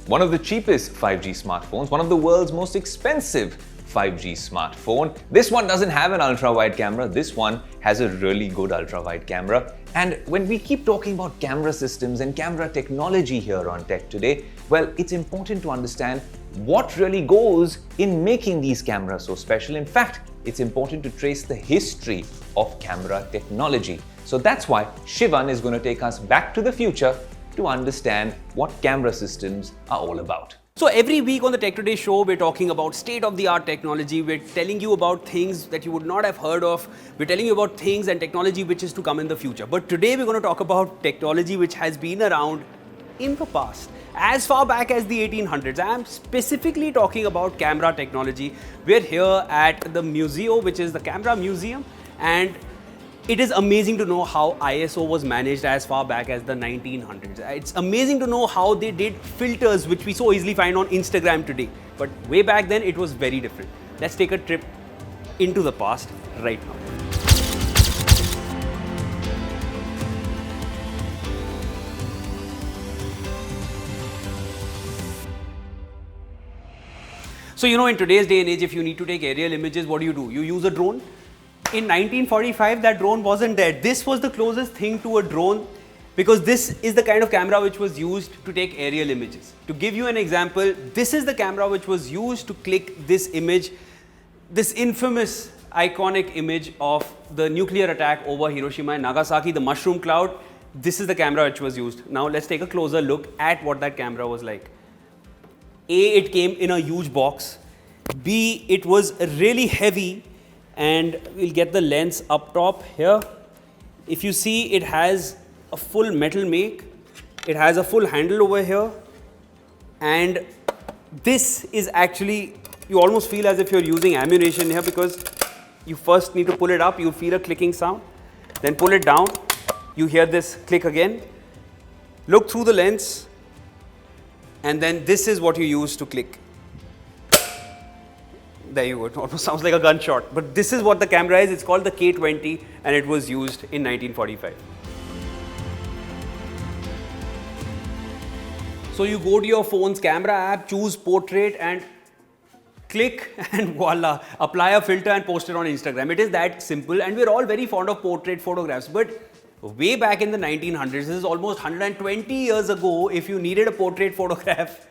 one of the cheapest 5G smartphones, one of the world's most expensive 5G smartphone. This one doesn't have an ultra-wide camera. This one has a really good ultra-wide camera. And when we keep talking about camera systems and camera technology here on Tech Today, well, it's important to understand what really goes in making these cameras so special. In fact, it's important to trace the history of camera technology. So that's why Shivan is going to take us back to the future to understand what camera systems are all about. So every week on the Tech Today show, we're talking about state-of-the-art technology. We're telling you about things that you would not have heard of. We're telling you about things and technology which is to come in the future. But today we're going to talk about technology which has been around in the past, as far back as the 1800s. I'm specifically talking about camera technology. We're here at the museum, which is the Camera Museum, and it is amazing to know how ISO was managed as far back as the 1900s. It's amazing to know how they did filters, which we so easily find on Instagram today. But way back then, it was very different. Let's take a trip into the past right now. So, in today's day and age, if you need to take aerial images, what do? You use a drone. In 1945, that drone wasn't there. This was the closest thing to a drone because this is the kind of camera which was used to take aerial images. To give you an example, this is the camera which was used to click this image, this infamous iconic image of the nuclear attack over Hiroshima and Nagasaki, the mushroom cloud. This is the camera which was used. Now let's take a closer look at what that camera was like. A, it came in a huge box. B, it was really heavy. And we'll get the lens up top here. If you see, it has a full metal make. It has a full handle over here. And this is actually, you almost feel as if you're using ammunition here because you first need to pull it up, you feel a clicking sound. Then pull it down, you hear this click again. Look through the lens. And then this is what you use to click. There you go, it almost sounds like a gunshot. But this is what the camera is. It's called the K20 and it was used in 1945. So you go to your phone's camera app, choose portrait and click and voila, apply a filter and post it on Instagram. It is that simple and we're all very fond of portrait photographs. But way back in the 1900s, this is almost 120 years ago, if you needed a portrait photograph,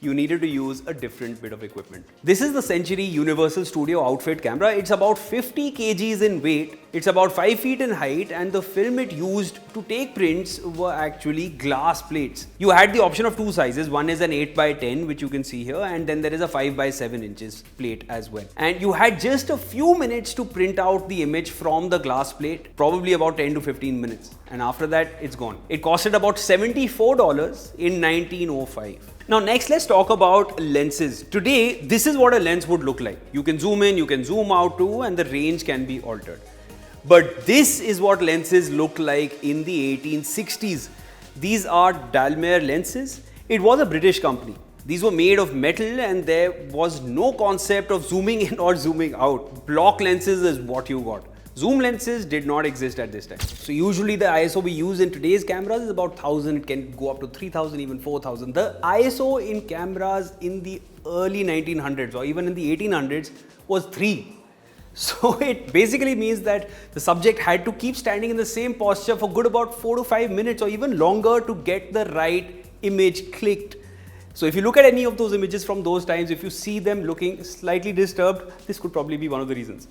you needed to use a different bit of equipment. This is the Century Universal Studio Outfit camera. It's about 50 kgs in weight. It's about 5 feet in height and the film it used to take prints were actually glass plates. You had the option of two sizes. One is an 8x10, which you can see here, and then there is a 5x7 inches plate as well. And you had just a few minutes to print out the image from the glass plate, probably about 10 to 15 minutes. And after that, it's gone. It costed about $74 in 1905. Now next, let's talk about lenses. Today, this is what a lens would look like. You can zoom in, you can zoom out too, and the range can be altered. But this is what lenses look like in the 1860s. These are DALLMEYER lenses. It was a British company. These were made of metal and there was no concept of zooming in or zooming out. Block lenses is what you got. Zoom lenses did not exist at this time. So usually the ISO we use in today's cameras is about 1000. It can go up to 3000, even 4000. The ISO in cameras in the early 1900s or even in the 1800s was 3. So it basically means that the subject had to keep standing in the same posture for good about 4 to 5 minutes or even longer to get the right image clicked. So if you look at any of those images from those times, if you see them looking slightly disturbed, this could probably be one of the reasons.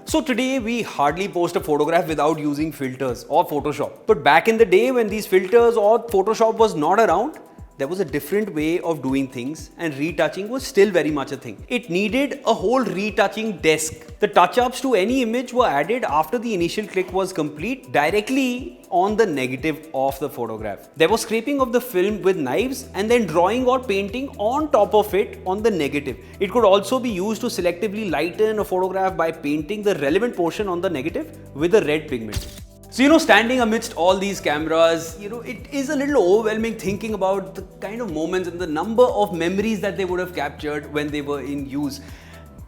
So today we hardly post a photograph without using filters or Photoshop. But back in the day when these filters or Photoshop was not around, there was a different way of doing things and retouching was still very much a thing. It needed a whole retouching desk. The touch-ups to any image were added after the initial click was complete directly on the negative of the photograph. There was scraping of the film with knives and then drawing or painting on top of it on the negative. It could also be used to selectively lighten a photograph by painting the relevant portion on the negative with a red pigment. So, standing amidst all these cameras, it is a little overwhelming thinking about the kind of moments and the number of memories that they would have captured when they were in use.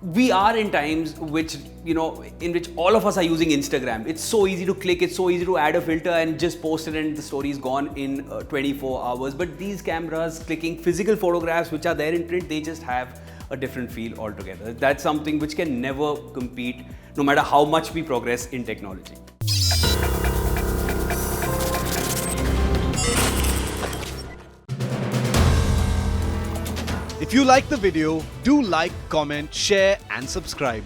we are in times which, in which all of us are using Instagram. It's so easy to click, it's so easy to add a filter and just post it and the story is gone in 24 hours. But these cameras, clicking physical photographs which are there in print, they just have a different feel altogether. That's something which can never compete, no matter how much we progress in technology. If you like the video, do like, comment, share and subscribe.